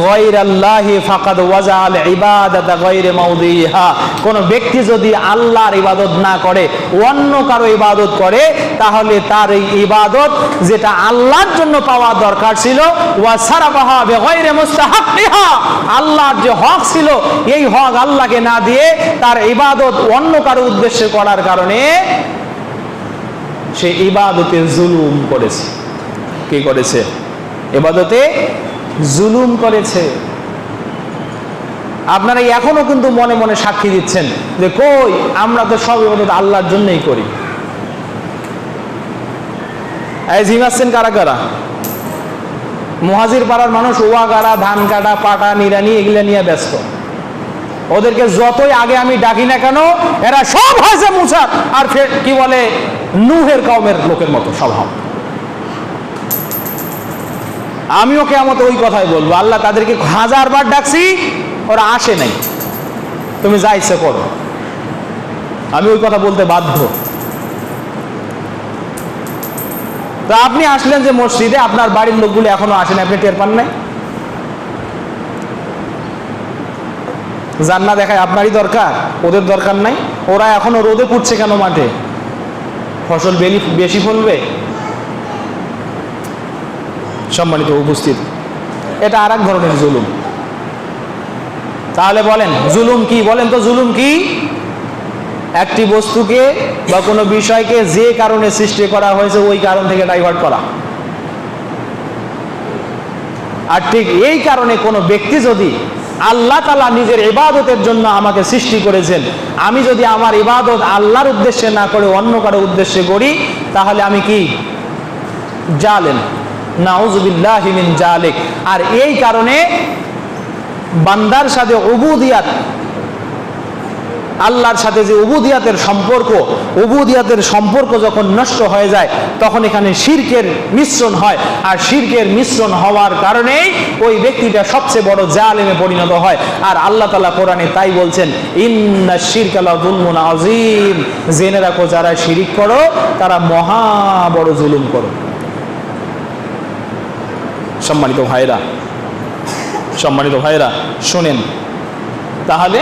গায়রাল্লাহি ফাকাদ ওয়াজাআল ইবাদাতা গায়রি মাওদিহা, কোন ব্যক্তি যদি আল্লাহর ইবাদত না করে অন্য কারো ইবাদত করে তাহলে তার এই ইবাদত যেটা আল্লাহর জন্য পাওয়া দরকার ছিল ওয়া সারাবাহা বিগায়রি মুস্তাহাক্কিহা, আল্লাহর যে হক ছিল এই হক আল্লাহকে না দিয়ে তার ইবাদত অন্য কারো উদ্দেশ্যে করার কারণে সে ইবাদতে জুলুম করেছে। কি করেছে? ইবাদতে জুলুম করেছে। আপনারা এখনো কিন্তু মনে মনে সাক্ষী দিচ্ছেন যে কই আমরা তো সব ইবাদত আল্লাহর জন্যই করি। এই জিমাচ্ছেন কারা কারা? মুহাজির পাড়ার মানুষ ওয়া গাড়া, ধান কাটা, পাটা, নিরানি এগুলা নিয়ে ব্যস্ত। ওদেরকে যতই আগে আমি ডাকি না কেন এরা সব হয়েছে মুসা আর কি বলে নূহের কওমের লোকের মতো স্বভাব। আমিও কিয়ামত ওই কথাই বলবো, আল্লাহ তাদেরকে 1000 বার ডাকছি ওরা আসে নাই, তুমি যা ইচ্ছে করো। আমি ওই কথা বলতে বাধ্য। তো আপনি আসলেন যে মসজিদে, আপনার বাড়ির লোকগুলো এখনো আসেন, আপনি টের পান নাই? জান্নাত দেখায় আপনারই দরকার, ওদের দরকার নাই? ওরা এখনো রোদে পুড়ছে কেন মাঠে? ফসল বেশি ফলবে। সম্মানিত উপস্থিত, এটা আর এক ধরনের জুলুম। তাহলে বলেন জুলুম কি? বলেন তো জুলুম কি? একটি বস্তুকে বা কোনো বিষয়কে যে কারণে সৃষ্টি করা হয়েছে ওই কারণ থেকে ডাইভার্ট করা। আর ঠিক এই কারণে কোনো ব্যক্তি যদি আল্লাহ তাআলা নিজের ইবাদতের জন্য আমাকে সৃষ্টি করেছেন, আমি যদি আমার ইবাদত আল্লাহর উদ্দেশ্যে না করে অন্য কারো উদ্দেশ্যে করি, তাহলে আমি কি? জালেম। নাউযুবিল্লাহি মিন জালিক। আর এই কারণে বান্দার সাথে উবুদিয়াত, আল্লাহর সাথে যে উবুদিয়াতের সম্পর্ক যখন নষ্ট হয়ে যায়, তখন এখানে শিরকের মিশ্রণ হয়। আর শিরকের মিশ্রণ হওয়ার কারণেই ওই ব্যক্তিটা সবচেয়ে বড় জালেমে পরিণত হয়। আর আল্লাহ তাআলা কোরআনে তাই বলছেন, ইন্নাশ শিরকা লাযুলমুন আযীম, জেনে রাখো যারা শিরিক করো তারা মহা বড় জুলুম করো। সম্মানিত ভাইরা শোনেন, তাহলে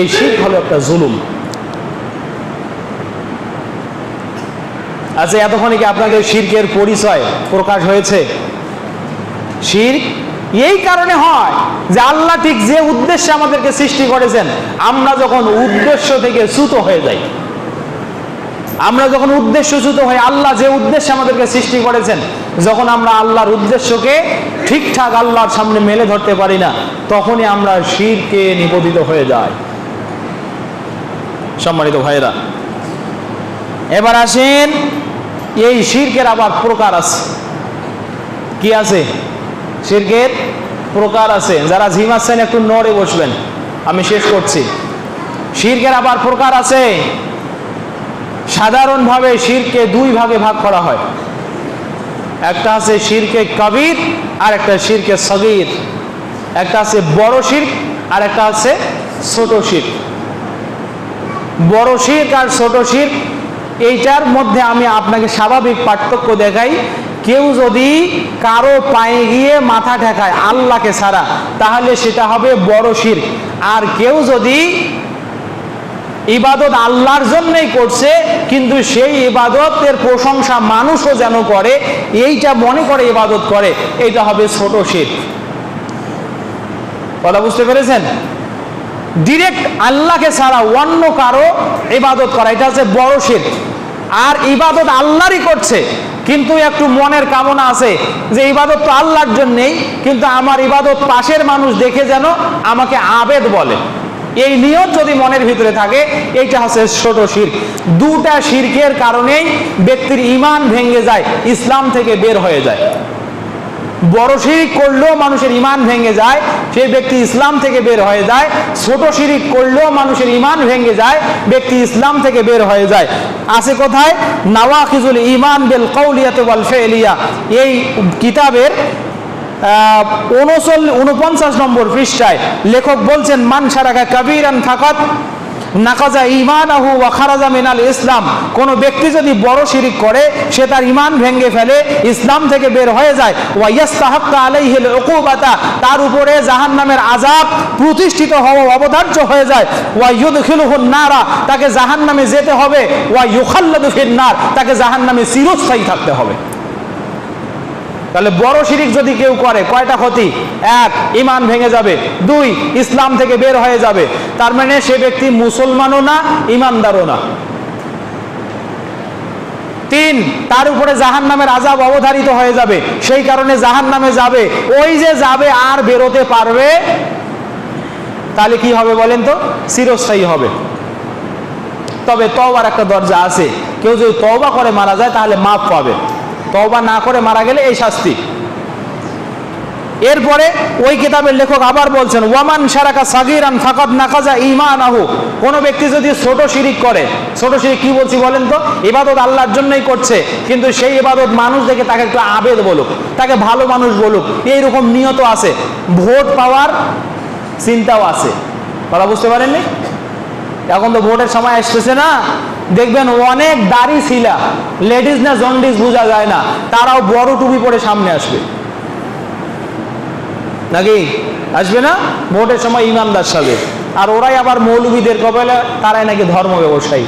এই শিরক হলো একটা জুলুম। আচ্ছা, এতক্ষণে কি আপনাদের শিরকের পরিচয় প্রকাশ হয়েছে? শিরক এই কারণে হয় যে আল্লাহ ঠিক যে উদ্দেশ্যে আমাদেরকে সৃষ্টি করেছেন, আমরা যখন উদ্দেশ্য থেকে চ্যুত হয়ে যাই, আমরা যখন উদ্দেশ্যচ্যুত হই, আল্লাহ যে উদ্দেশ্যে আমাদেরকে সৃষ্টি করেছেন, যখন আমরা আল্লাহর উদ্দেশ্যকে ঠিকঠাক আল্লাহর সামনে মেলে ধরতে পারি না, তখনই আমরা শিরকে নিপতিত হয়ে যাই। সম্মানিত ভাইরা, এবার আসেন, এই শিরকের আবার প্রকার আছে। কি আছে? শিরকের প্রকার আছে। যারা ঝিমাচ্ছেন একটু নড়ে বসবেন, আমি শেষ করছি। শিরকের আবার প্রকার আছে। সাধারণভাবে শিরকে দুই ভাগে ভাগ করা হয়। একটা আছে শিরকে কবির আর একটা শিরকে সগীর। একটা আছে বড় শিরক আর একটা আছে ছোট শিরক। বড় শিরক আর ছোট শিরক, এইটার মধ্যে আমি আপনাকে স্বাভাবিক পার্থক্য দেখাই। কেউ যদি কারো পায়ে গিয়ে মাথা ঠেকায় আল্লাহকে ছাড়া, তাহলে সেটা হবে বড় শিরক। আর কেউ যদি ইবাদত আল্লাহর জন্যই করছে, কিন্তু সেই ইবাদতের প্রশংসা মানুষও যেন করে, এইটা মনে করে ইবাদত করে, এইটা হবে ছোট শিরক। কথা বুঝতে পেরেছেন? ডিরেক্ট আল্লাহকে ছাড়া অন্য কারো ইবাদত করা, এটা হচ্ছে বড় শিরক। আর ইবাদত আল্লাহরই করছে, কিন্তু একটু মনের কামনা আছে যে ইবাদত তো আল্লাহর জন্যই, কিন্তু আমার ইবাদত পাশের মানুষ দেখে যেন আমাকে আবেদ বলে, এই নিয়ত যদি মনের ভিতরে থাকে, এইটা হচ্ছে ছোট শিরক। দুটা শিরকের কারণেই ব্যক্তির ঈমান ভেঙে যায়, ইসলাম থেকে বের হয়ে যায়। বড় শিরক করলেও মানুষের ঈমান ভেঙে যায়, সেই ব্যক্তি ইসলাম থেকে বের হয়ে যায়। ছোট শিরক করলেও মানুষের ঈমান ভেঙে যায়, ব্যক্তি ইসলাম থেকে বের হয়ে যায়। আছে কোথায়? নাওয়াকিজুল ঈমান বিল কওলিয়াতি ওয়াল ফি'লিয়া, এই কিতাবের 49 নম্বর পৃষ্ঠায় লেখক বলছেন, মান শারাকা কাবীরান ফাকাত নাকাজা ঈমানাহু ওয়া খারাজা মিনাল ইসলাম। কোন ব্যক্তি যদি বড় শিরক করে, সে তার ঈমান ভেঙে ফেলে, ইসলাম থেকে বের হয়ে যায়। ওয়া ইয়াস্তাহাক্কা আলাইহিল উকুবাতা, তার উপরে জাহান্নামের আযাব প্রতিষ্ঠিত হওয়া অবধার্য হয়ে যায়। ওয়া ইউদখিলুহুন নারা, তাকে জাহান্নামে যেতে হবে। ওয়া ইউখাল্লাদু ফিন নার, তাকে জাহান্নামে চিরস্থায়ী থাকতে হবে। তাহলে বড় শিরক যদি কেউ করে, কয়টা ক্ষতি? এক, ঈমান ভেঙে যাবে। দুই, ইসলাম থেকে বের হয়ে যাবে। তার মানে সে ব্যক্তি মুসলমানও না, ঈমানদারও না। তিন, তার উপরে জাহান্নামের আযাব অবধারিত হয়ে যাবে, সেই কারণে জাহান্নামে যাবে। ওই যে যাবে আর বেরোতে পারবে, তাহলে কি হবে বলেন তো? চিরস্থায়ী হবে। তবে তওবার একটা দরজা আছে, কেউ যদি তওবা করে মারা যায় তাহলে মাফ পাবে। তওবা না করে মারা গেলে এই শাস্তি। এরপরে ওই কিতাবের লেখক আবার বলছেন, ওয়ামান শারাকা সাগীরান ফাকাদ নাকাজা ঈমানাহু, কোন ব্যক্তি যদি ছোট শিরক করে, ছোট শিরক কি বলছি বলেন তো? ইবাদত আল্লাহর জন্যই করছে, কিন্তু সেই ইবাদত মানুষ দেখে তাকে একটু আবেদ বলুক, তাকে ভালো মানুষ বলুক, এইরকম নিয়ত আছে, ভোট পাওয়ার চিন্তাও আছে। কথা বুঝতে পারেননি? এখন তো ভোটের সময় আসতেছে না, দেখবেন অনেক দাড়ি ছিলা, লেডিস না জন্ডিস বোঝা যায় না, তারাও বড় টুপি পরে সামনে আসবে, নাকি আসবে না? ভোটের সময় ইমানদার সাজে, আর ওরাই আবার মৌলবীদের কপালে, তারাই নাকি ধর্ম ব্যবসায়ী।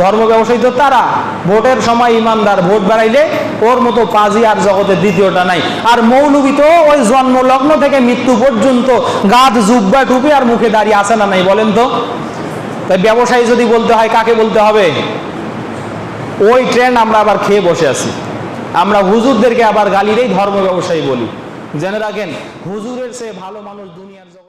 ধর্ম ব্যবসায়ী তো তারা, ভোটের সময় ইমানদার, ভোট বেড়াইলে ওর মতো পাজি আর জগতে দ্বিতীয়টা নাই। আর মৌলবী তো ওই জন্ম লগ্ন থেকে মৃত্যু পর্যন্ত গাদ জুব্বা টুপি আর মুখে দাঁড়িয়ে আসে না নাই, বলেন তো? তাই ব্যবসায়ী যদি বলতে হয় কাকে বলতে হবে? ওই ট্রেন্ড আমরা আবার খেয়ে বসে আছি। আমরা হুজুরদেরকে আবার গালিরেই ধর্ম ব্যবসায়ী বলি। জেনে রাখেন, হুজুরের চেয়ে ভালো মানুষ দুনিয়ার জগতে